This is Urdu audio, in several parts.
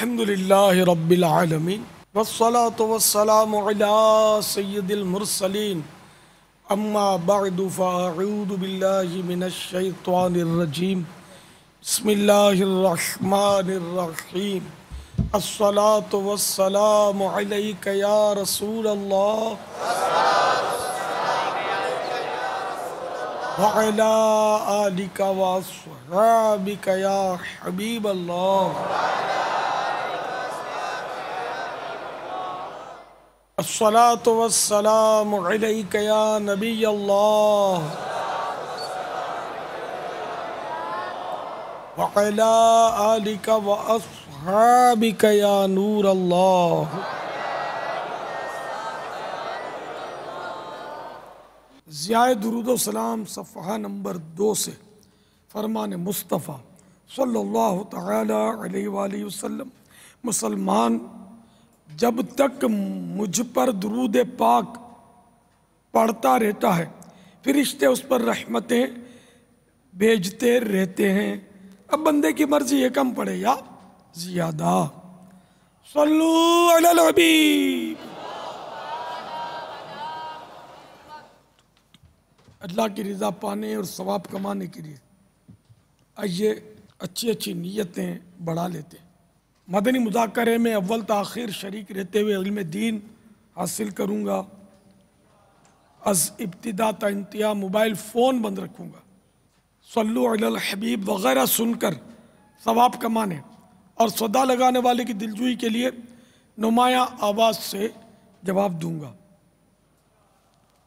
الحمدللہ رب العالمین والصلاة والسلام علی سید المرسلین اما بعد فاعوذ باللہ من الشیطان الرجیم بسم اللہ الرحمن الرحیم الصلاة والسلام علیک یا رسول اللہ وعلی آلک واصحابک یا حبیب اللہ الصلاة والسلام علیک یا نبی اللہ وعلی آلک واصحابک یا نور اللہ۔ ضیاء درود و سلام صفحہ نمبر 2 سے فرمان مصطفیٰ صلی اللہ تعالی علیہ وآلہ وسلم: مسلمان جب تک مجھ پر درود پاک پڑھتا رہتا ہے فرشتے اس پر رحمتیں بھیجتے رہتے ہیں۔ اب بندے کی مرضی ہے کم پڑھے یا زیادہ۔ صلو علی الحبیب۔ اللہ کی رضا پانے اور ثواب کمانے کے لیے آئیے اچھی نیتیں بڑھا لیتے ہیں۔ مدنی مذاکرے میں اول تاخیر شریک رہتے ہوئے علم دین حاصل کروں گا۔ از ابتدا تا انتہا موبائل فون بند رکھوں گا۔ صلو علی الحبیب وغیرہ سن کر ثواب کمانے اور صدا لگانے والے کی دلجوئی کے لیے نمایاں آواز سے جواب دوں گا۔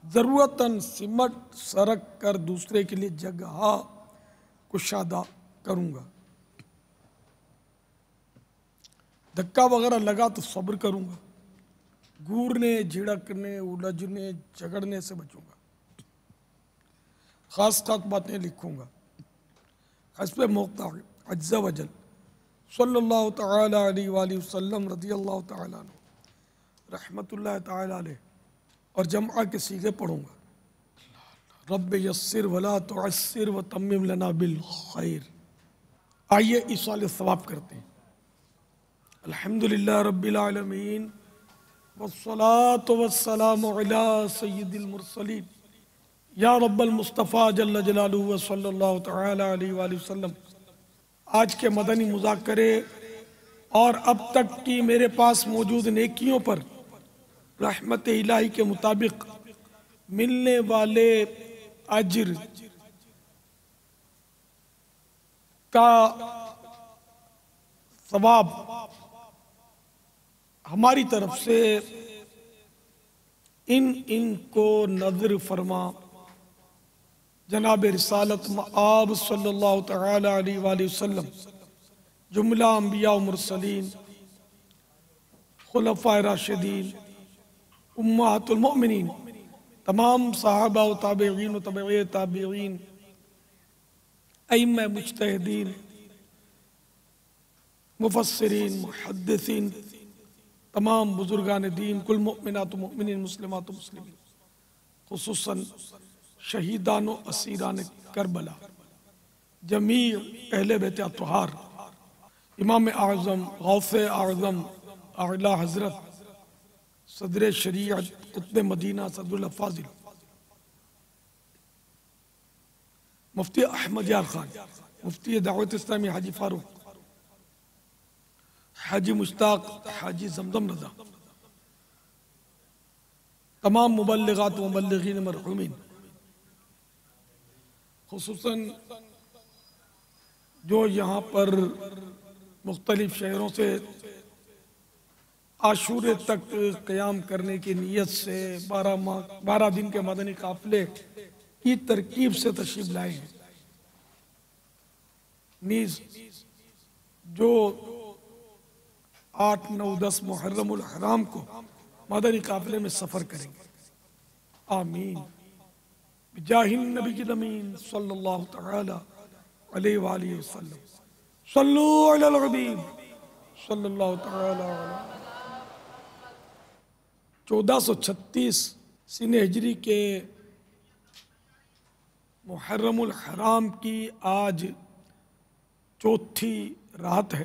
ضرورتاً سمٹ سرک کر دوسرے کے لیے جگہ کشادہ کروں گا۔ دھکا وغیرہ لگا تو صبر کروں گا۔ گورنے جھڑکنے الجھنے جھگڑنے سے بچوں گا۔ خاص باتیں لکھوں گا حسب موقع عز و جل۔ صلی اللہ تعالی علیہ وآلہ وسلم رضی اللہ تعالی عنہ رحمت اللہ تعالی علیہ اور جمعہ کے صیغے پڑھوں گا۔ رب یسر ولا تعسر وتمم لنا بالخیر۔ آئیے ایصال ثواب کرتے ہیں۔ الحمدللہ رب العالمین والصلاة والسلام علی سید المرسلین یا رب المصطفیٰ جل جلالہ وصلی اللہ تعالی علیہ وآلہ وسلم۔ آج کے مدنی مذاکرے اور اب تک کی میرے پاس موجود نیکیوں پر رحمت الہی کے مطابق ملنے والے اجر کا ثواب ہماری طرف سے ان کو نظر فرما جناب رسالت مآب صلی اللہ تعالی علیہ وآلہ وسلم، جملہ انبیاء و مرسلین، خلفاء راشدین، امہات المؤمنین، تمام صحابہ و تابعین و تابعی تابعین، ائمہ مجتہدین، مفسرین، محدثین، تمام بزرگان دین، کل مؤمنات و مؤمنین، مسلمات و مسلمین، خصوصاً شہیدان و اسیران کربلا، جمیع اہل بیت اطہار، امام اعظم، غوث اعظم، اعلی حضرت صدر شریعت قطب مدینہ صدر اللہ فاضل مفتی احمد یار خان، مفتی دعوت اسلامی حاجی فاروق، حاجی مشتاق، حاجی زمزم رضا، تمام مبلغات و مبلغین مرحومین، خصوصاً جو یہاں پر مختلف شہروں سے عاشورے تک قیام کرنے کی نیت سے 12 دن کے مدنی قافلے کی ترکیب سے تشریف لائے ہیں، نیز جو 8، 9، 10 محرم الحرام کو مدنی قافلے میں سفر کریں گے۔ آمین بجاہ النبی الامین صلی اللہ تعالی علیہ وآلہ وسلم۔ صلو علی الحبیب صلی اللہ تعالی علیہ۔ 1436 سن ہجری کے محرم الحرام کی آج چوتھی رات ہے۔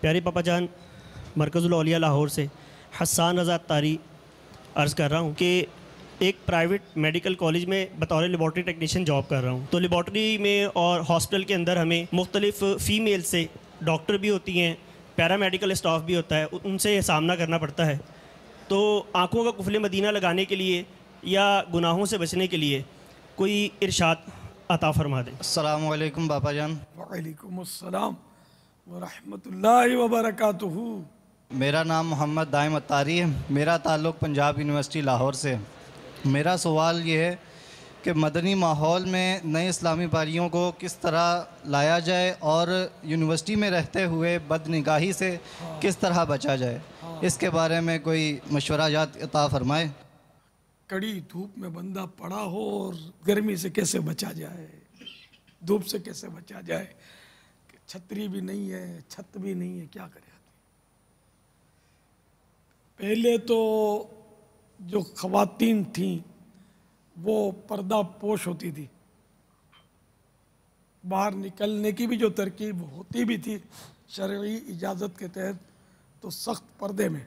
پیارے پاپا جان، مرکز الاولیاء لاہور سے حسان رضا اتاری عرض کر رہا ہوں کہ ایک پرائیویٹ میڈیکل کالج میں بطور لیبارٹری ٹیکنیشین جاب کر رہا ہوں. تو لیبارٹری میں اور ہاسپٹل کے اندر ہمیں مختلف فیمیل سے ڈاکٹر بھی ہوتی ہیں، پیرا میڈیکل اسٹاف بھی ہوتا ہے، ان سے سامنا کرنا پڑتا ہے. تو آنکھوں کا قفل مدینہ لگانے کے لیے یا گناہوں سے بچنے کے لیے کوئی ارشاد عطا فرما دیں. السلام علیکم باپا جان. وعلیکم السلام ورحمۃ اللہ وبرکاتہ. میرا نام محمد دائم اتاری ہے. میرا تعلق پنجاب یونیورسٹی لاہور سے. میرا سوال یہ ہے کہ مدنی ماحول میں نئے اسلامی بھائیوں کو کس طرح لایا جائے اور یونیورسٹی میں رہتے ہوئے بد نگاہی سے کس طرح بچا جائے، اس کے بارے میں کوئی مشورہ جات عطا فرمائے. کڑی دھوپ میں بندہ پڑا ہو اور گرمی سے کیسے بچا جائے، دھوپ سے کیسے بچا جائے، چھتری بھی نہیں ہے، چھت بھی نہیں ہے، کیا کرے. پہلے تو جو خواتین تھیں وہ پردہ پوش ہوتی تھی، باہر نکلنے کی بھی جو ترکیب ہوتی بھی تھی شرعی اجازت کے تحت تو سخت پردے میں.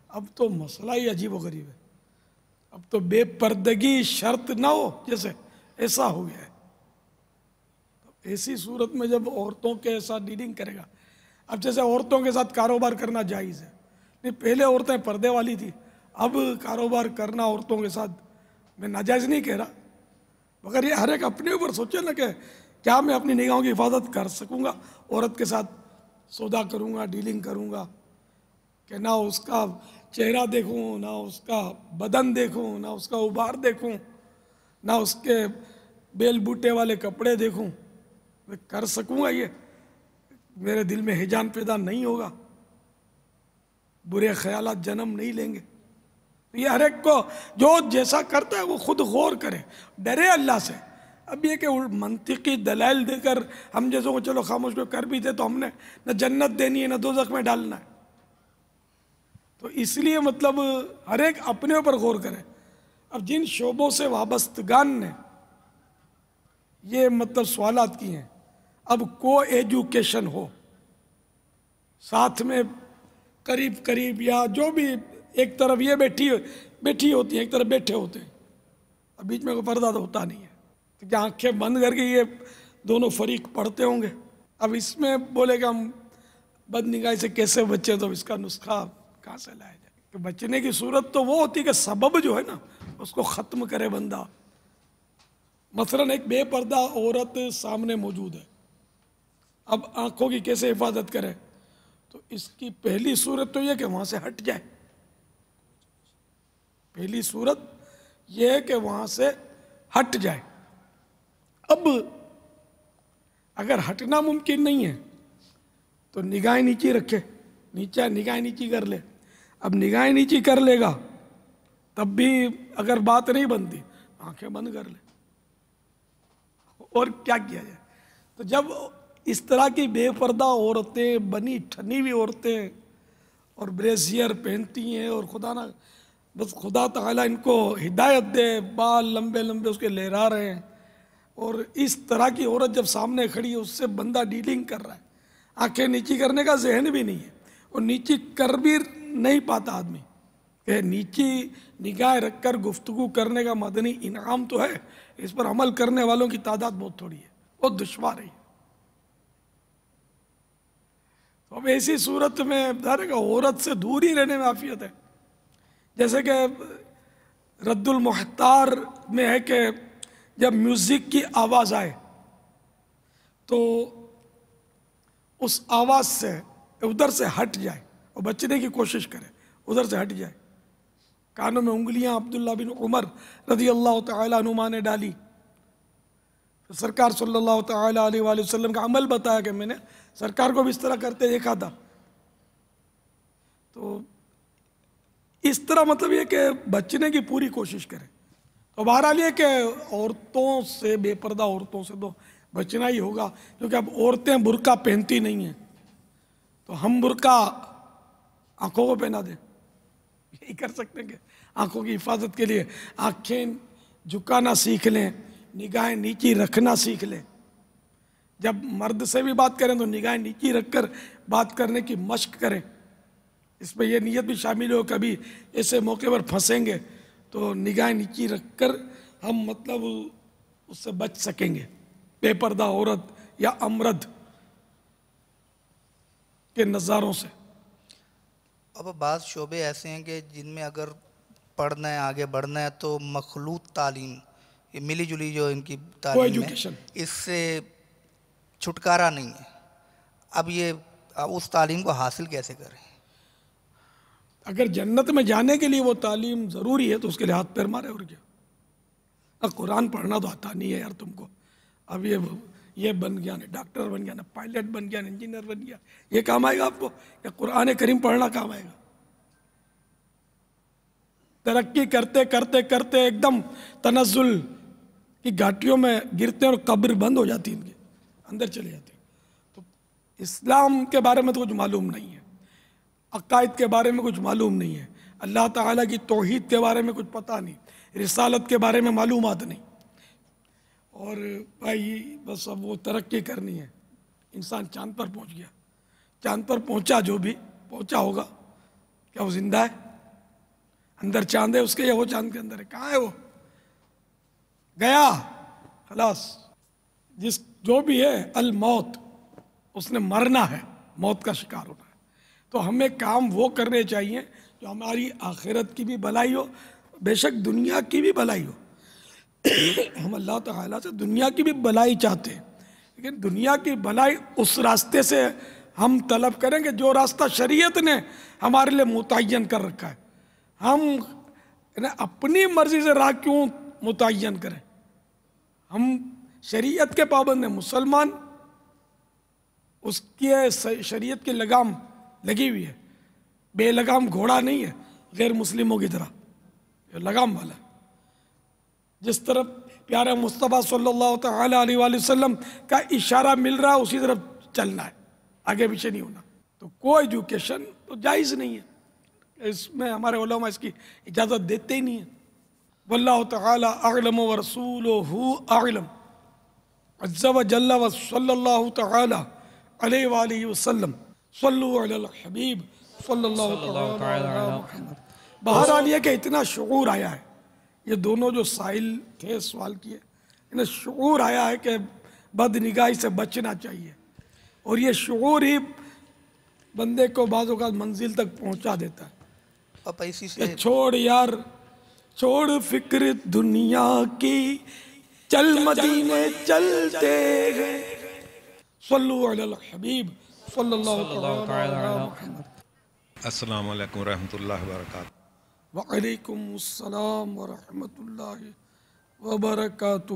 اب تو مسئلہ ہی عجیب و غریب ہے. اب تو بے پردگی شرط نہ ہو جیسے ایسا ہو گیا ہے. ایسی صورت میں جب عورتوں کے ساتھ ڈیلنگ کرے گا، اب جیسے عورتوں کے ساتھ کاروبار کرنا جائز ہے، نہیں پہلے عورتیں پردے والی تھی، اب کاروبار کرنا عورتوں کے ساتھ میں ناجائز نہیں کہہ رہا، مگر یہ ہر ایک اپنے اوپر سوچے نا کہ کیا میں اپنی نگاہوں کی حفاظت کر سکوں گا. عورت کے ساتھ سودا کروں گا، ڈیلنگ کروں گا کہ نہ اس کا چہرہ دیکھوں، نہ اس کا بدن دیکھوں، نہ اس کا ابھار دیکھوں، نہ اس کے بیل بوٹے والے کپڑے دیکھوں. میں کر سکوں گا؟ یہ میرے دل میں ہیجان پیدا نہیں ہوگا، برے خیالات جنم نہیں لیں گے. یہ ہر ایک کو جو جیسا کرتا ہے وہ خود غور کرے، ڈرے اللہ سے. اب یہ کہ منطقی دلائل دے کر ہم جیسوں کو چلو خاموش کو کر بھی تھے تو ہم نے نہ جنت دینی ہے نہ دوزخ میں ڈالنا ہے. تو اس لیے مطلب ہر ایک اپنے اوپر غور کرے. اب جن شعبوں سے وابستگان نے یہ مطلب سوالات کیے ہیں، اب کو ایجوکیشن ہو ساتھ میں قریب قریب یا جو بھی ایک طرف یہ بیٹھی ہوتی ہیں ایک طرف بیٹھے ہوتے ہیں، اب بیچ میں کوئی پردہ تو ہوتا نہیں ہے، تو کیا آنکھیں بند کر کے یہ دونوں فریق پڑھتے ہوں گے؟ اب اس میں بولے کہ ہم بد نگاہی سے کیسے بچے، تو اس کا نسخہ کہاں سے لایا جائے؟ کہ بچنے کی صورت تو وہ ہوتی کہ سبب جو ہے نا اس کو ختم کرے بندہ. مثلا ایک بے پردہ عورت سامنے موجود ہے، اب آنکھوں کی کیسے حفاظت کرے؟ تو اس کی پہلی صورت تو یہ کہ وہاں سے ہٹ جائے. پہلی صورت یہ ہے کہ وہاں سے ہٹ جائے. اب اگر ہٹنا ممکن نہیں ہے تو نگاہیں نیچی رکھے، نگاہیں نیچی کر لے. اب نگاہیں نیچی کر لے گا تب بھی اگر بات نہیں بنتی آنکھیں بند کر لے. اور کیا کیا جائے؟ تو جب اس طرح کی بے پردہ عورتیں، بنی ٹھنی ہوئی عورتیں اور بریزیئر پہنتی ہیں اور خدا نہ بس خدا تعالیٰ ان کو ہدایت دے، بال لمبے لمبے اس کے لہرا رہے ہیں، اور اس طرح کی عورت جب سامنے کھڑی ہے اس سے بندہ ڈیلنگ کر رہا ہے، آنکھیں نیچی کرنے کا ذہن بھی نہیں ہے اور نیچی کر بھی نہیں پاتا آدمی کہ نیچی نگاہ رکھ کر گفتگو کرنے کا مدنی انعام تو ہے، اس پر عمل کرنے والوں کی تعداد بہت تھوڑی ہے، بہت دشوار ہے. تو اب ایسی صورت میں ظاہر ہے عورت سے دور ہی رہنے میں عافیت ہے. جیسے کہ رد المحتار میں ہے کہ جب میوزک کی آواز آئے تو اس آواز سے ادھر سے ہٹ جائے اور بچنے کی کوشش کرے، ادھر سے ہٹ جائے. کانوں میں انگلیاں عبداللہ بن عمر رضی اللہ تعالیٰ عنہما نے ڈالی. سرکار صلی اللہ تعالیٰ علیہ وآلہ وسلم کا عمل بتایا کہ میں نے سرکار کو بھی اس طرح کرتے دیکھا تھا. تو اس طرح مطلب یہ کہ بچنے کی پوری کوشش کرے. تو بہرحال یہ کہ عورتوں سے، بے پردہ عورتوں سے تو بچنا ہی ہوگا، کیونکہ اب عورتیں برقع پہنتی نہیں ہیں تو ہم برقع آنکھوں کو پہنا دیں. یہی کر سکتے ہیں کہ آنکھوں کی حفاظت کے لیے آنکھیں جھکانا سیکھ لیں، نگاہیں نیچی رکھنا سیکھ لیں. جب مرد سے بھی بات کریں تو نگاہیں نیچی رکھ کر بات کرنے کی مشق کریں. اس میں یہ نیت بھی شامل ہو کبھی ایسے موقع پر پھنسیں گے تو نگاہیں نیچی رکھ کر ہم مطلب اس سے بچ سکیں گے. بے پردہ عورت یا امرد کے نظاروں سے. اب بعض شعبے ایسے ہیں کہ جن میں اگر پڑھنا ہے آگے بڑھنا ہے تو مخلوط تعلیم، یہ ملی جلی جو ان کی تعلیم ہے، ایجوکیشن، اس سے چھٹکارا نہیں ہے. اب یہ اس تعلیم کو حاصل کیسے کریں؟ اگر جنت میں جانے کے لیے وہ تعلیم ضروری ہے تو اس کے لیے ہاتھ پیر مارے. اور کیا؟ اب قرآن پڑھنا تو آتا نہیں ہے یار تم کو. اب یہ بن گیا نا ڈاکٹر بن گیا نا پائلٹ بن گیا نا انجینئر بن گیا، یہ کام آئے گا آپ کو؟ یا قرآن کریم پڑھنا کام آئے گا؟ ترقی کرتے کرتے کرتے ایک دم تنزل کی گھاٹیوں میں گرتے ہیں اور قبر بند ہو جاتی ان کے اندر چلے جاتے ہیں. تو اسلام کے بارے میں تو کچھ معلوم نہیں ہے، عقائد کے بارے میں کچھ معلوم نہیں ہے، اللہ تعالیٰ کی توحید کے بارے میں کچھ پتہ نہیں، رسالت کے بارے میں معلومات نہیں. اور بھائی بس اب وہ ترقی کرنی ہے. انسان چاند پر پہنچ گیا، چاند پر پہنچا، جو بھی پہنچا ہوگا، کیا وہ زندہ ہے؟ اندر چاند ہے اس کے یا وہ چاند کے اندر ہے؟ کہاں ہے وہ؟ گیا خلاص. جو بھی ہے الموت، اس نے مرنا ہے، موت کا شکار ہونا ہے. تو ہمیں کام وہ کرنے چاہیے جو ہماری آخرت کی بھی بھلائی ہو، بے شک دنیا کی بھی بھلائی ہو. ہم اللہ تعالیٰ سے دنیا کی بھی بھلائی چاہتے ہیں، لیکن دنیا کی بھلائی اس راستے سے ہم طلب کریں گے جو راستہ شریعت نے ہمارے لیے متعین کر رکھا ہے. ہم اپنی مرضی سے راہ کیوں متعین کریں؟ ہم شریعت کے پابند ہیں، مسلمان اس کی شریعت کی لگام لگی ہوئی ہے. بے لگام گھوڑا نہیں ہے غیر مسلموں کی طرح، یہ لگام والا ہے. جس طرف پیارے مصطفیٰ صلی اللہ تعالی علیہ وآلہ وسلم کا اشارہ مل رہا ہے اسی طرف چلنا ہے، آگے پیچھے نہیں ہونا. تو کوئی ایجوکیشن تو جائز نہیں ہے، اس میں ہمارے علماء اس کی اجازت دیتے ہی نہیں ہیں. واللہ تعالی اعلم ورسولہ اعلم عز وجل وصلی اللہ تعالی علیہ وآلہ وسلم. صلو علی الحبیب صلی اللہ تعالی علی محمد. بہرحال یہ کہ اتنا شعور آیا ہے، یہ دونوں جو سائل تھے سوال کیے، انہیں شعور آیا ہے کہ بد نگاہی سے بچنا چاہیے، اور یہ شعور ہی بندے کو بعض اوقات منزل تک پہنچا دیتا ہے. پاپا اسی کہ سے چھوڑ یار، چھوڑ فکر دنیا کی، چل مدینے چلتے ہیں. صلو علی الحبیب صلی اللہ تعالی علی محمد. السلام علیکم ورحمۃ اللہ وبرکاتہ. وعلیکم السلام ورحمۃ اللہ وبرکاتہ.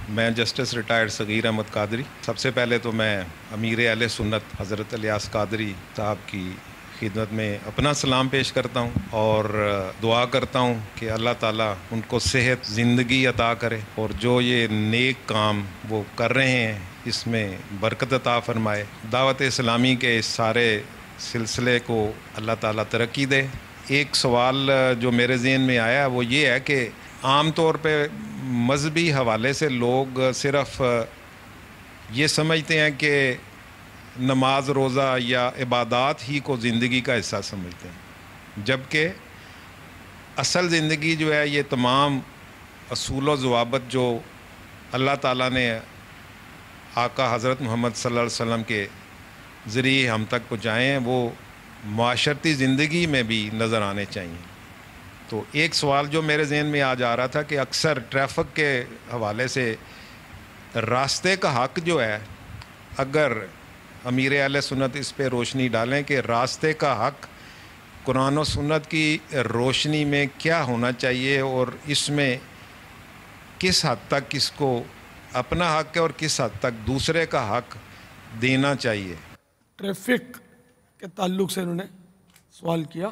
میں جسٹس ریٹائرڈ صغیر احمد قادری. سب سے پہلے تو میں امیر اہل سنت حضرت الیاس قادری صاحب کی خدمت میں اپنا سلام پیش کرتا ہوں اور دعا کرتا ہوں کہ اللہ تعالیٰ ان کو صحت زندگی عطا کرے، اور جو یہ نیک کام وہ کر رہے ہیں اس میں برکت عطا فرمائے. دعوت اسلامی کے اس سارے سلسلے کو اللہ تعالیٰ ترقی دے. ایک سوال جو میرے ذہن میں آیا وہ یہ ہے کہ عام طور پہ مذہبی حوالے سے لوگ صرف یہ سمجھتے ہیں کہ نماز روزہ یا عبادات ہی کو زندگی کا حصہ سمجھتے ہیں، جبکہ اصل زندگی جو ہے یہ تمام اصول و ضوابط جو اللہ تعالیٰ نے آقا حضرت محمد صلی اللہ علیہ وسلم کے ذریعے ہم تک پہنچائے ہیں وہ معاشرتی زندگی میں بھی نظر آنے چاہیے. تو ایک سوال جو میرے ذہن میں آج آ رہا تھا کہ اکثر ٹریفک کے حوالے سے راستے کا حق جو ہے، اگر امیر اہل سنت اس پہ روشنی ڈالیں کہ راستے کا حق قرآن و سنت کی روشنی میں کیا ہونا چاہیے، اور اس میں کس حد تک اس کو اپنا حق ہے اور کس حد تک دوسرے کا حق دینا چاہیے. ٹریفک کے تعلق سے انہوں نے سوال کیا.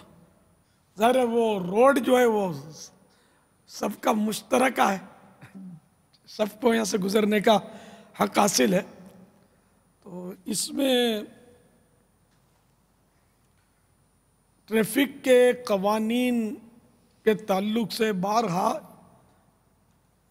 ظاہر ہے وہ روڈ جو ہے وہ سب کا مشترکہ ہے، سب کو یہاں سے گزرنے کا حق حاصل ہے. تو اس میں ٹریفک کے قوانین کے تعلق سے بارہا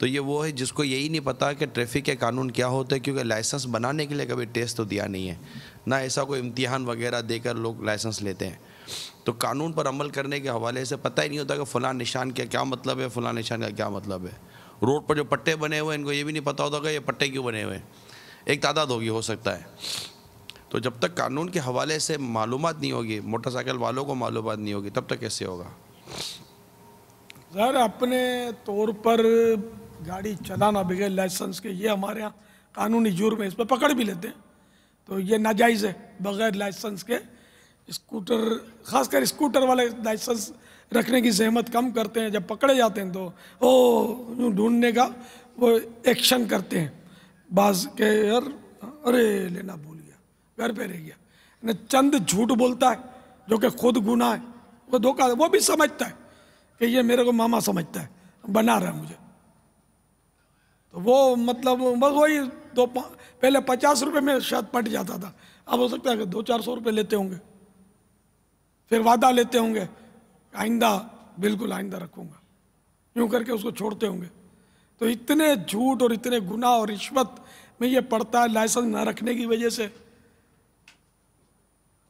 تو یہ وہ ہے جس کو یہی نہیں پتا کہ ٹریفک کے قانون کیا ہوتے ہیں، کیونکہ لائسنس بنانے کے لیے کبھی ٹیسٹ تو دیا نہیں ہے، نہ ایسا کوئی امتحان وغیرہ دے کر لوگ لائسنس لیتے ہیں. تو قانون پر عمل کرنے کے حوالے سے پتہ ہی نہیں ہوتا کہ فلاں نشان کا کیا مطلب ہے، فلاں نشان کا کیا مطلب ہے. روڈ پر جو پٹے بنے ہوئے ہیں ان کو یہ بھی نہیں پتہ ہوتا کہ یہ پٹے کیوں بنے ہوئے ہیں. ایک تعداد ہوگی ہو سکتا ہے. تو جب تک قانون کے حوالے سے معلومات نہیں ہوگی، موٹر سائیکل والوں کو معلومات نہیں ہوگی، تب تک کیسے ہوگا؟ سر اپنے طور پر گاڑی چلانا بغیر لائسنس کے یہ ہمارے یہاں قانونی جرم ہے، اس پہ پکڑ بھی لیتے ہیں. تو یہ ناجائز ہے بغیر لائسنس کے اسکوٹر، خاص کر اسکوٹر والے لائسنس رکھنے کی زحمت کم کرتے ہیں. جب پکڑے جاتے ہیں تو یوں ڈھونڈنے کا وہ ایکشن کرتے ہیں بعض کہ یار ارے لینا بھول گیا، گھر پہ رہ گیا. چند جھوٹ بولتا ہے جو کہ خود گناہ ہے، وہ دھوکہ، وہ بھی سمجھتا ہے کہ یہ میرے کو ماما سمجھتا ہے، بنا رہا ہے مجھے. تو وہ مطلب بس وہی پہلے 50 روپے میں شاید پٹ جاتا تھا، اب ہو سکتا ہے کہ 200-400 روپے لیتے ہوں گے، پھر وعدہ لیتے ہوں گے آئندہ بالکل آئندہ رکھوں گا، یوں کر کے اس کو چھوڑتے ہوں گے. تو اتنے جھوٹ اور اتنے گناہ اور رشوت میں یہ پڑتا ہے لائسنس نہ رکھنے کی وجہ سے.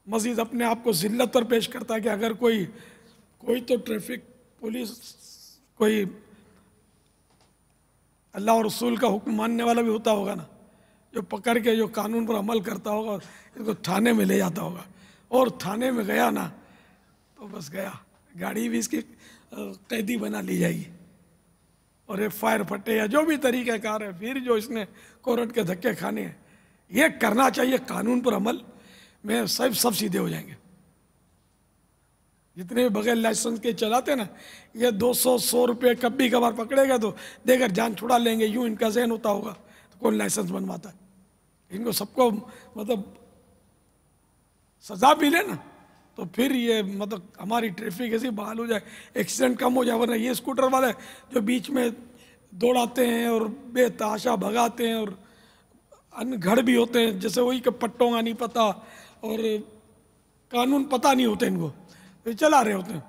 مزید اپنے آپ کو ذلت پر پیش کرتا ہے کہ اگر کوئی تو ٹریفک پولیس، کوئی اللہ اور رسول کا حکم ماننے والا بھی ہوتا ہوگا نا، جو پکڑ کے جو قانون پر عمل کرتا ہوگا، اس کو تھانے میں لے جاتا ہوگا. اور تھانے میں گیا نا تو بس گیا، گاڑی بھی اس کی قیدی بنا لی جائے گی اور FIR پھٹے یا جو بھی طریقہ کار ہے. پھر جو اس نے کورٹ کے دھکے کھانے ہیں، یہ کرنا چاہیے. قانون پر عمل میں سب سیدھے ہو جائیں گے. جتنے بغیر لائسنس کے چلاتے نا، یہ 200-100 روپے کبھی کبھار پکڑے گا تو دے کر جان چھڑا لیں گے، یوں ان کا ذہن ہوتا ہوگا. تو کون لائسنس بنواتا ہے؟ ان کو سب کو مطلب سزا بھی لے نا، تو پھر یہ مطلب ہماری ٹریفک ایسی بحال ہو جائے، ایکسیڈنٹ کم ہو جائے. ورنہ یہ اسکوٹر والے جو بیچ میں دوڑاتے ہیں اور بے تحاشا بھگاتے ہیں اور ان گھڑ بھی ہوتے ہیں، جیسے وہی کہ پٹوں کا نہیں پتہ اور قانون پتہ نہیں ہوتے ان کو، پھر چلا رہے ہوتے ہیں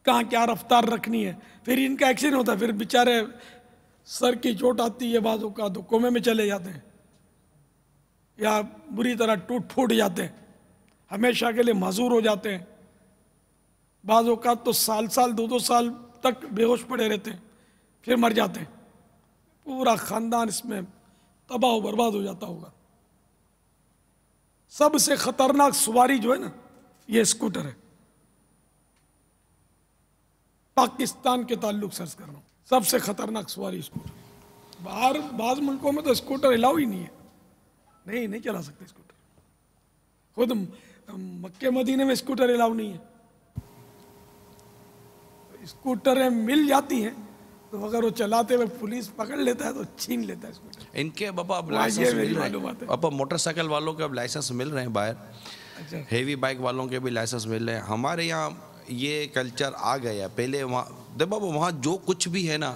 کہاں کیا رفتار رکھنی ہے. پھر ان کا ایکسیڈنٹ ہوتا ہے، پھر بیچارے سر کی چوٹ آتی ہے، بعضوں کا تو کومے میں چلے جاتے ہیں یا بری طرح ٹوٹ پھوٹ جاتے ہیں، ہمیشہ کے لیے معذور ہو جاتے ہیں. بعض اوقات تو سال 2 سال تک بے ہوش پڑے رہتے ہیں، پھر مر جاتے ہیں. پورا خاندان اس میں تباہ و برباد ہو جاتا ہوگا. سب سے خطرناک سواری جو ہے نا، یہ اسکوٹر ہے. پاکستان کے تعلق سے عرض کر رہا ہوں، سب سے خطرناک سواری اسکوٹر. باہر بعض ملکوں میں تو اسکوٹر الاؤ ہی نہیں ہے، نہیں چلا سکتے اسکوٹر. خود مکہ مدینے میں اسکوٹر الاؤ نہیں ہے. اسکوٹریں مل جاتی ہیں تو اگر وہ چلاتے ہوئے پولیس پکڑ لیتا ہے تو چھین لیتا ہے اسکوٹر. ان کے بابا اب لائسنس مل رہے ہیں، اب موٹر سائیکل والوں کے اب لائسنس مل رہے ہیں باہر، ہیوی بائک والوں کے بھی لائسنس مل رہے ہیں. ہمارے یہاں یہ کلچر آ گیا. پہلے وہاں دیکھ بابا، وہاں جو کچھ بھی ہے نا،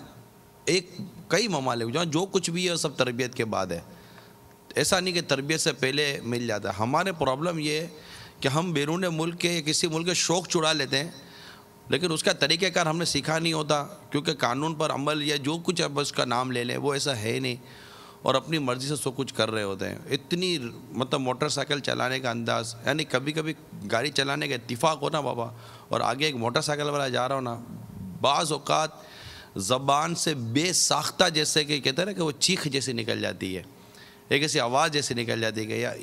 کئی ممالک جہاں جو کچھ بھی ہے سب تربیت کے بعد ہے. ایسا نہیں کہ تربیت سے پہلے مل جاتا ہے. ہمارے پرابلم یہ ہے کہ ہم بیرون ملک کے یا کسی ملک کے شوق چڑا لیتے ہیں، لیکن اس کا طریقہ کار ہم نے سیکھا نہیں ہوتا، کیونکہ قانون پر عمل یا جو کچھ اب اس کا نام لے لیں وہ ایسا ہے نہیں، اور اپنی مرضی سے سب کچھ کر رہے ہوتے ہیں. اتنی مطلب موٹر سائیکل چلانے کا انداز، یعنی کبھی کبھی گاڑی چلانے کا اتفاق ہو نا بابا، اور آگے ایک موٹر سائیکل والا جا رہا ہو نا، بعض اوقات زبان سے بے ساختہ جیسے کہ کہتے ہیں نا کہ وہ چیخ جیسی نکل جاتی ہے، ایک ایسی آواز جیسی نکل جاتی ہے کہ یار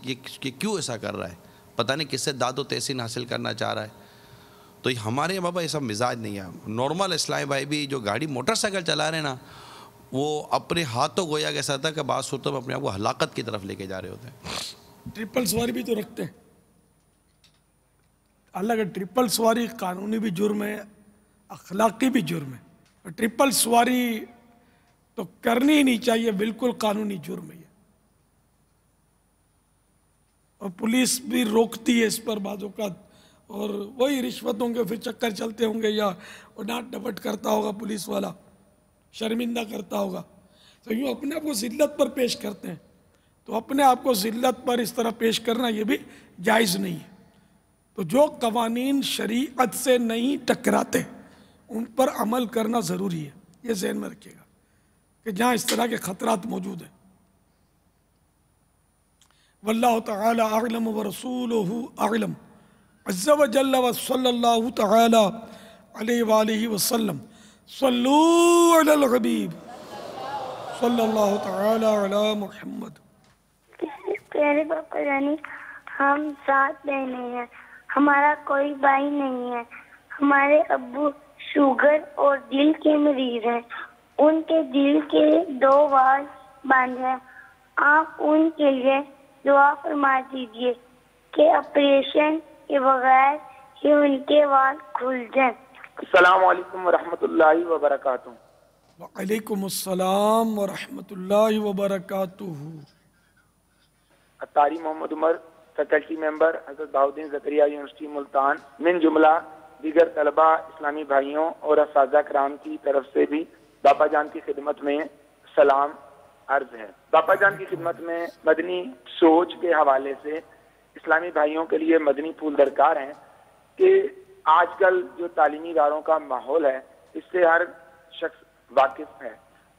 یہ کیوں ایسا کر رہا ہے، پتہ نہیں کس سے داد و تحسین حاصل کرنا چاہ رہا ہے. تو ہمارے یہاں بابا ایسا مزاج نہیں ہے. نارمل اسلامی بھائی بھی جو گاڑی موٹر سائیکل چلا رہے ہیں نا، وہ اپنے ہاتھوں گویا کیسا تھا کہ بعض صورتوں میں اپنے آپ کو ہلاکت کی طرف لے کے جا رہے ہوتے ہیں. ٹرپل سواری بھی تو رکھتے ہیں. حالانکہ ٹرپل سواری قانونی بھی جرم ہے، اخلاقی بھی جرم ہے. ٹرپل سواری تو کرنی ہی نہیں چاہیے، بالکل قانونی جرم ہے. اور پولیس بھی روکتی ہے اس پر بعض اوقات، اور وہی رشوتوں کے پھر چکر چلتے ہوں گے، یا وہ ڈانٹ ڈپٹ کرتا ہوگا پولیس والا، شرمندہ کرتا ہوگا. تو یوں اپنے آپ کو ذلت پر پیش کرتے ہیں. تو اپنے آپ کو ذلت پر اس طرح پیش کرنا یہ بھی جائز نہیں ہے. تو جو قوانین شریعت سے نہیں ٹکراتے ان پر عمل کرنا ضروری ہے. یہ ذہن میں رکھیے گا کہ جہاں اس طرح کے خطرات موجود ہیں. واللہ تعالی اعلم ورسولہ اعلم عز وجل وصلی اللہ تعالی علیہ وآلہ وسلم. صلو علی الحبیب صلی اللہ تعالی علی محمد. پیارے پاپا جانی، ہم 7 بہنیں ہیں، ہمارا کوئی بھائی نہیں ہے. ہمارے ابو شوگر اور دل کے مریض ہیں. ان کے دل کے 2 وال بند ہیں. آپ ان کے لیے دعا فرما دیجیے کہ آپریشن کے بغیر ہی ان کے وال کھل جائیں. السلام علیکم ورحمۃ اللہ وبرکاتہ. وعلیکم السلام ورحمۃ اللہ وبرکاتہ. اتاری محمد عمر، فیکلٹی ممبر حضرت بہاؤالدین زکریا یونیورسٹی ملتان، من جملہ دیگر طلباء، اسلامی بھائیوں اور اساتذہ کرام کی طرف سے بھی باپا جان کی خدمت میں سلام عرض ہے. باپا جان کی خدمت میں مدنی سوچ کے حوالے سے اسلامی بھائیوں کے لیے مدنی پھول درکار ہیں کہ آج کل جو تعلیمی اداروں کا ماحول ہے اس سے ہر شخص واقف ہے،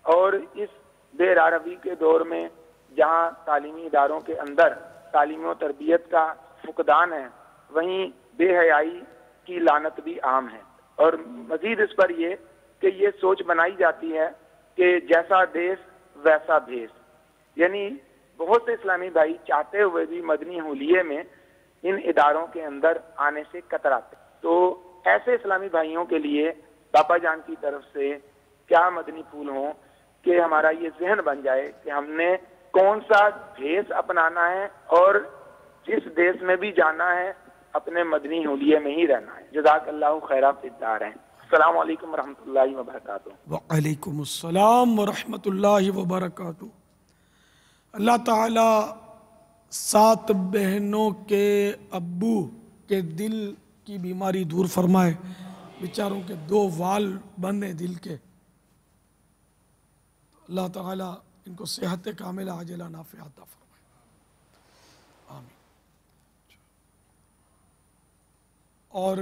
اور اس بے راروی کے دور میں جہاں تعلیمی اداروں کے اندر تعلیم و تربیت کا فقدان ہے، وہیں بے حیائی کی لعنت بھی عام ہے. اور مزید اس پر یہ کہ یہ سوچ بنائی جاتی ہے کہ جیسا دیس ویسا بھیس، یعنی بہت سے اسلامی بھائی چاہتے ہوئے بھی مدنی حلیے میں ان اداروں کے اندر آنے سے کتراتے. تو ایسے اسلامی بھائیوں کے لیے باپا جان کی طرف سے کیا مدنی پھول ہوں کہ ہمارا یہ ذہن بن جائے کہ ہم نے کون سا بھیس اپنانا ہے اور جس دیس میں بھی جانا ہے اپنے مدنی حلیے میں ہی رہنا ہے. جزاک اللہ خیرہ فی الدار ہیں. السلام علیکم ورحمۃ اللہ وبرکاتہ. وعلیکم السلام ورحمۃ اللہ وبرکاتہ. اللہ تعالی 7 بہنوں کے ابو کے دل کی بیماری دور فرمائے. بیچاروں کے 2 وال بند ہیں دل کے. اللہ تعالی ان کو صحت کاملہ عاجلہ نافعہ عطا فرمائے. آمین. اور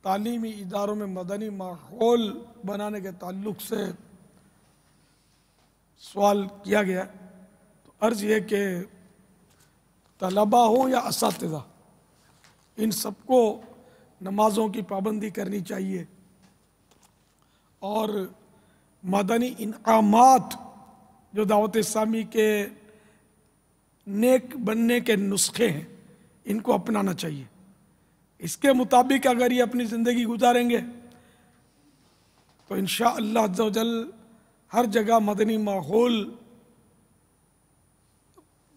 تعلیمی اداروں میں مدنی ماحول بنانے کے تعلق سے سوال کیا گیا، تو عرض یہ کہ طلباء ہوں یا اساتذہ، ان سب کو نمازوں کی پابندی کرنی چاہیے، اور مدنی انعامات جو دعوت اسلامی کے نیک بننے کے نسخے ہیں ان کو اپنانا چاہیے. اس کے مطابق اگر یہ اپنی زندگی گزاریں گے تو انشاءاللہ عز و جل ہر جگہ مدنی ماحول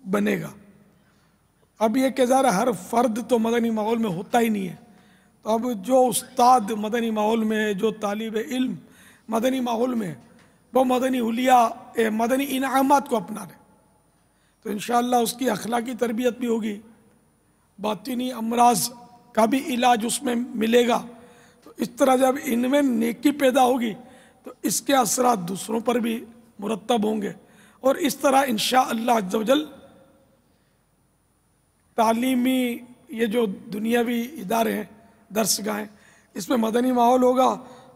بنے گا. اب یہ کہ ذرا ہر فرد تو مدنی ماحول میں ہوتا ہی نہیں ہے، تو اب جو استاد مدنی ماحول میں ہے، جو طالب علم مدنی ماحول میں ہے، وہ مدنی حلیہ مدنی انعامات کو اپنا رہے تو انشاءاللہ اس کی اخلاقی تربیت بھی ہوگی، باطنی امراض کا بھی علاج اس میں ملے گا. تو اس طرح جب ان میں نیکی پیدا ہوگی تو اس کے اثرات دوسروں پر بھی مرتب ہوں گے، اور اس طرح انشاءاللہ عز و جل تعلیمی یہ جو دنیاوی ادارے ہیں، درسگاہیں، اس میں مدنی ماحول ہوگا،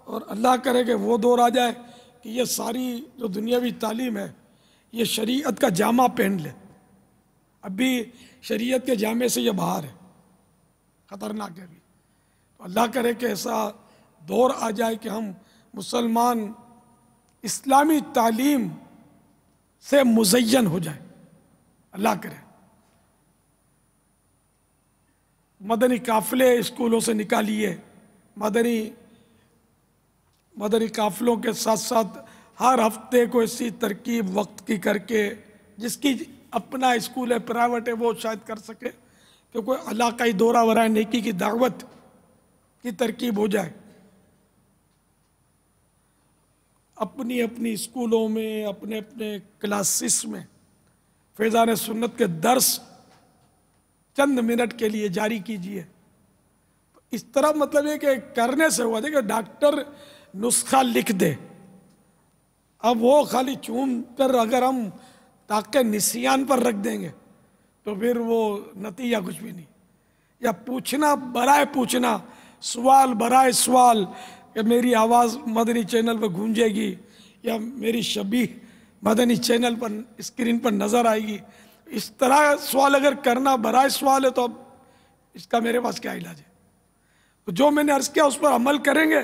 اور اللہ کرے کہ وہ دور آ جائے کہ یہ ساری جو دنیاوی تعلیم ہے یہ شریعت کا جامہ پہن لے. ابھی شریعت کے جامے سے یہ باہر ہے، خطرناک ہے. ابھی تو اللہ کرے کہ ایسا دور آ جائے کہ ہم مسلمان اسلامی تعلیم سے مزین ہو جائے. اللہ کرے. مدنی قافلے اسکولوں سے نکالیے، مدنی قافلوں کے ساتھ ساتھ ہر ہفتے کو ایسی ترکیب وقت کی کر کے، جس کی اپنا اسکول ہے پرائیویٹ ہے وہ شاید کر سکے، کہ کوئی علاقائی دورہ برائے نیکی کی دعوت کی ترکیب ہو جائے. اپنی اپنی اسکولوں میں، اپنے اپنے کلاسز میں فیضان سنت کے درس چند منٹ کے لیے جاری کیجیے. اس طرح مطلب یہ کہ کرنے سے ہوا کہ ڈاکٹر نسخہ لکھ دے، اب وہ خالی چوم کر اگر ہم تاکہ نسیان پر رکھ دیں گے تو پھر وہ نتیجہ کچھ بھی نہیں. یا پوچھنا برائے پوچھنا، سوال برائے سوال، کہ میری آواز مدنی چینل پر گونجے گی یا میری شبیہ مدنی چینل پر اسکرین پر نظر آئے گی، اس طرح سوال اگر کرنا برائے سوال ہے تو اب اس کا میرے پاس کیا علاج ہے؟ تو جو میں نے عرض کیا اس پر عمل کریں گے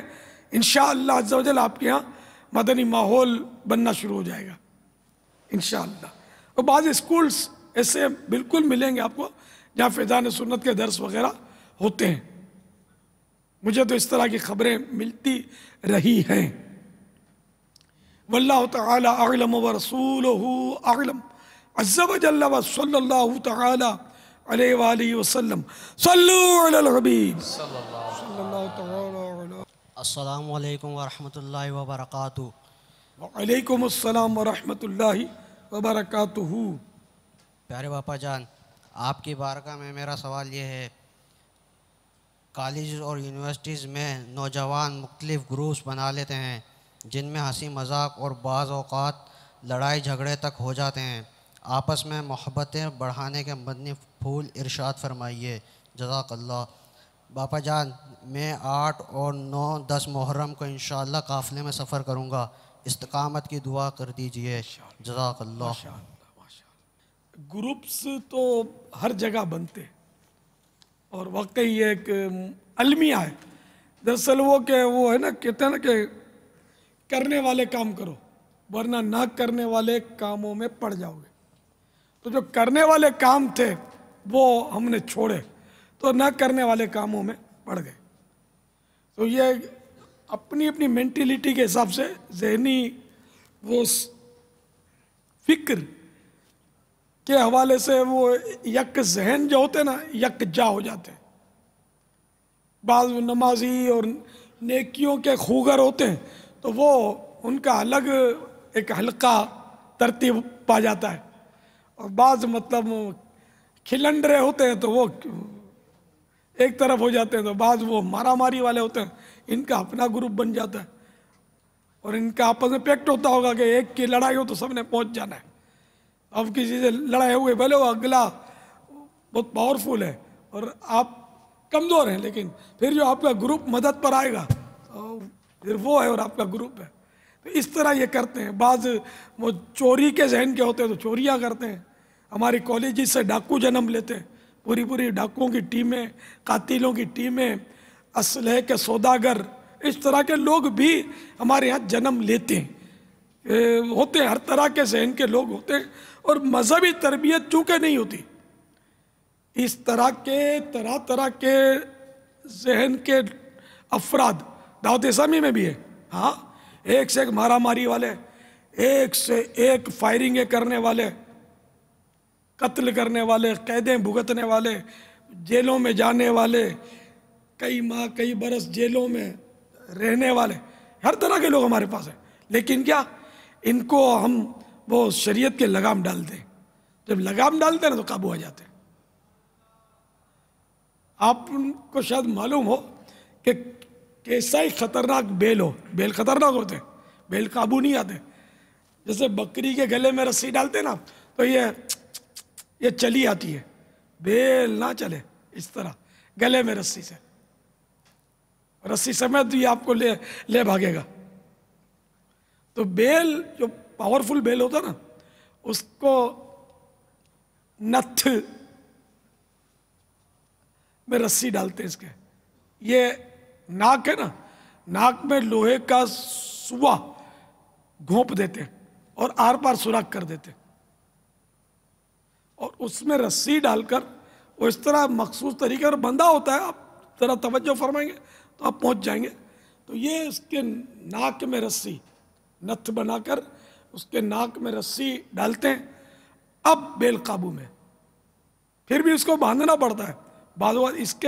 انشاءاللہ عز و جل آپ کے ہاں مدنی ماحول بننا شروع ہو جائے گا انشاءاللہ۔ اور بعض اسکولز ایسے بالکل ملیں گے آپ کو جہاں فیضان سنت کے درس وغیرہ ہوتے ہیں، مجھے تو اس طرح کی خبریں ملتی رہی ہیں۔ واللہ تعالی اعلم ورسولہ اعلم عز و جل وصلی اللہ تعالی علیہ وآلہ وسلم۔ صلو علی الحبیب صلی اللہ تعالی علیہ۔ السلام علیکم ورحمۃ اللہ وبرکاتہ۔ وعلیکم السلام ورحمۃ اللہ وبرکاتہ۔ پیارے باپا جان، آپ کی بارگاہ میں میرا سوال یہ ہے، کالجز اور یونیورسٹیز میں نوجوان مختلف گروپس بنا لیتے ہیں جن میں ہنسی مذاق اور بعض اوقات لڑائی جھگڑے تک ہو جاتے ہیں، آپس میں محبتیں بڑھانے کے مدنی پھول ارشاد فرمائیے، جزاک اللہ۔ باپا جان، میں 8 اور 9 10 محرم کو انشاءاللہ قافلے میں سفر کروں گا، استقامت کی دعا کر دیجئے، جزاک اللہ۔ گروپس تو ہر جگہ بنتے اور واقعی یہ ایک المیہ ہے، دراصل وہ کہ وہ ہے نا، کہتے ہیں نا کہ کرنے والے کام کرو ورنہ نہ کرنے والے کاموں میں پڑ جاؤ گے۔ تو جو کرنے والے کام تھے وہ ہم نے چھوڑے تو نہ کرنے والے کاموں میں پڑ گئے۔ تو یہ اپنی اپنی مینٹیلیٹی کے حساب سے ذہنی وہ فکر کے حوالے سے وہ یک ذہن جو ہوتے ہیں نا یک جا ہو جاتے ہیں۔ بعض نمازی اور نیکیوں کے خوگر ہوتے ہیں تو وہ ان کا الگ ایک حلقہ ترتیب پا جاتا ہے، اور بعض مطلب کھلنڈرے ہوتے ہیں تو وہ ایک طرف ہو جاتے ہیں، تو بعض وہ مارا ماری والے ہوتے ہیں، ان کا اپنا گروپ بن جاتا ہے اور ان کا آپس میں پیکٹ ہوتا ہوگا کہ ایک کی لڑائی ہو تو سب نے پہنچ جانا ہے۔ اب کسی سے لڑائی ہوئے بھلے وہ اگلا بہت پاورفل ہے اور آپ کمزور ہیں، لیکن پھر جو آپ کا گروپ مدد پر آئے گا پھر وہ ہے اور آپ کا گروپ ہے۔ تو اس طرح یہ کرتے ہیں۔ بعض وہ چوری کے ذہن کے ہوتے ہیں تو چوریاں کرتے ہیں۔ ہماری کالجز سے ڈاکو جنم لیتے ہیں، پوری ڈاکوؤں کی ٹیمیں، قاتلوں کی ٹیمیں، اسلحے کے سوداگر، اس طرح کے لوگ بھی ہمارے یہاں جنم لیتے ہیں، ہوتے ہیں، ہر طرح کے ذہن کے لوگ ہوتے ہیں، اور مذہبی تربیت چونکہ نہیں ہوتی، اس طرح کے ذہن کے افراد دعوت اسلامی میں بھی ہے۔ ہاں، ایک سے ایک مارا ماری والے، ایک سے ایک فائرنگیں کرنے والے، قتل کرنے والے، قیدیں بھگتنے والے، جیلوں میں جانے والے، کئی ماہ کئی برس جیلوں میں رہنے والے، ہر طرح کے لوگ ہمارے پاس ہیں۔ لیکن کیا ان کو ہم وہ شریعت کے لگام ڈالتے ہیں، جب لگام ڈالتے ہیں نا تو قابو آ جاتے ہیں۔ آپ کو شاید معلوم ہو کہ کیسا ہی خطرناک بیل ہو، بیل خطرناک ہوتے ہیں، بیل قابو نہیں آتے۔ جیسے بکری کے گلے میں رسی ڈالتے نا تو یہ چلی آتی ہے، بیل نہ چلے اس طرح گلے میں رسی سے، رسی سمیت یہ آپ کو لے بھاگے گا۔ تو بیل جو پاورفل بیل ہوتا نا اس کو نتھ میں رسی ڈالتے ہیں اس کے، یہ ناک ہے نا، ناک میں لوہے کا سوا گھونپ دیتے ہیں اور آر پار سوراخ کر دیتے ہیں، اور اس میں رسی ڈال کر وہ اس طرح مخصوص طریقے پر بندھا ہوتا ہے، آپ ذرا توجہ فرمائیں گے تو آپ پہنچ جائیں گے۔ تو یہ اس کے ناک میں رسی نتھ بنا کر اس کے ناک میں رسی ڈالتے ہیں، اب بیل قابو میں، پھر بھی اس کو باندھنا پڑتا ہے، بعض اوقات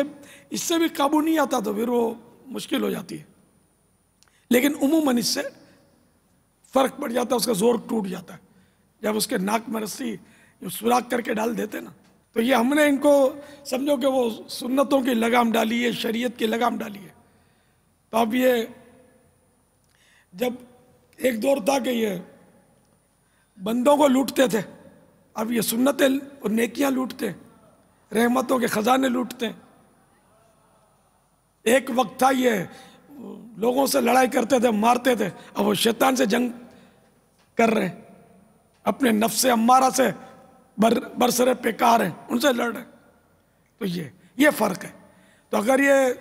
اس سے بھی قابو نہیں آتا تو پھر وہ مشکل ہو جاتی ہے، لیکن عموماً اس سے فرق پڑ جاتا ہے، اس کا زور ٹوٹ جاتا ہے جب اس کے ناک میں رسی سوراخ کر کے ڈال دیتے نا۔ تو یہ ہم نے ان کو سمجھو کہ وہ سنتوں کی لگام ڈالی ہے، شریعت کی لگام ڈالی ہے۔ تو اب یہ جب ایک دور تھا کہ یہ بندوں کو لوٹتے تھے، اب یہ سنتیں اور نیکیاں لوٹتے ہیں، رحمتوں کے خزانے لوٹتے ہیں۔ ایک وقت تھا یہ لوگوں سے لڑائی کرتے تھے, مارتے تھے, اب وہ شیطان سے جنگ کر رہے ہیں, اپنے نفس امارہ سے برسر پیکار ہیں, ان سے لڑ رہے ہیں. تو یہ فرق ہے. تو اگر یہ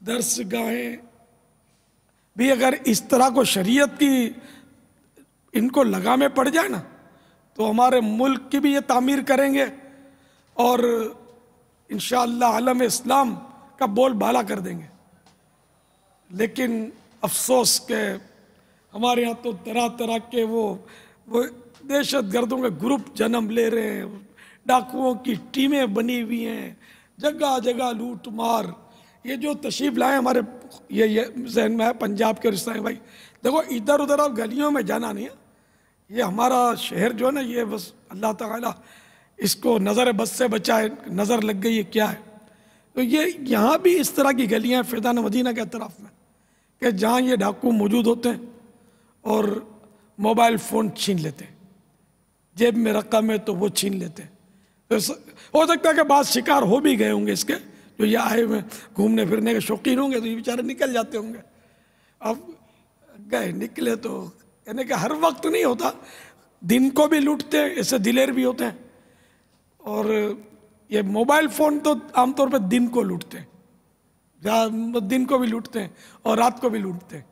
درس گاہیں بھی اگر اس طرح کو شریعت کی ان کو لگامیں پڑ جائے نا, تو ہمارے ملک کی بھی یہ تعمیر کریں گے اور انشاءاللہ عالم اسلام کا بول بالا کر دیں گے. لیکن افسوس کہ ہمارے ہاں تو طرح طرح کے وہ دہشت گردوں کے گروپ جنم لے رہے ہیں, ڈاکوؤں کی ٹیمیں بنی ہوئی ہیں, جگہ جگہ لوٹ مار. یہ جو تشریف لائے ہمارے یہ ذہن میں ہے پنجاب کے رشتہ بھائی, دیکھو ادھر ادھر اب گلیوں میں جانا نہیں ہے, یہ ہمارا شہر جو ہے نا, یہ بس اللہ تعالیٰ اس کو نظر بد سے بچائے, نظر لگ گئی ہے کیا ہے. تو یہ یہاں بھی اس طرح کی گلیاں ہیں فیضان مدینہ کے اطراف میں کہ جہاں یہ ڈاکو موجود ہوتے ہیں اور موبائل فون چھین لیتے ہیں, جیب میں رقم ہے تو وہ چھین لیتے ہیں. ہو سکتا ہے کہ بعض شکار ہو بھی گئے ہوں گے اس کے, جو یہ آئے ہوئے گھومنے پھرنے کے شوقین ہوں گے, تو یہ بیچارے نکل جاتے ہوں گے. اب گئے نکلے تو یعنی کہ ہر وقت نہیں ہوتا, دن کو بھی لوٹتے ہیں, ایسے دلیر بھی ہوتے ہیں. اور یہ موبائل فون تو عام طور پہ دن کو لوٹتے ہیں, دن کو بھی لوٹتے ہیں اور رات کو بھی لوٹتے ہیں.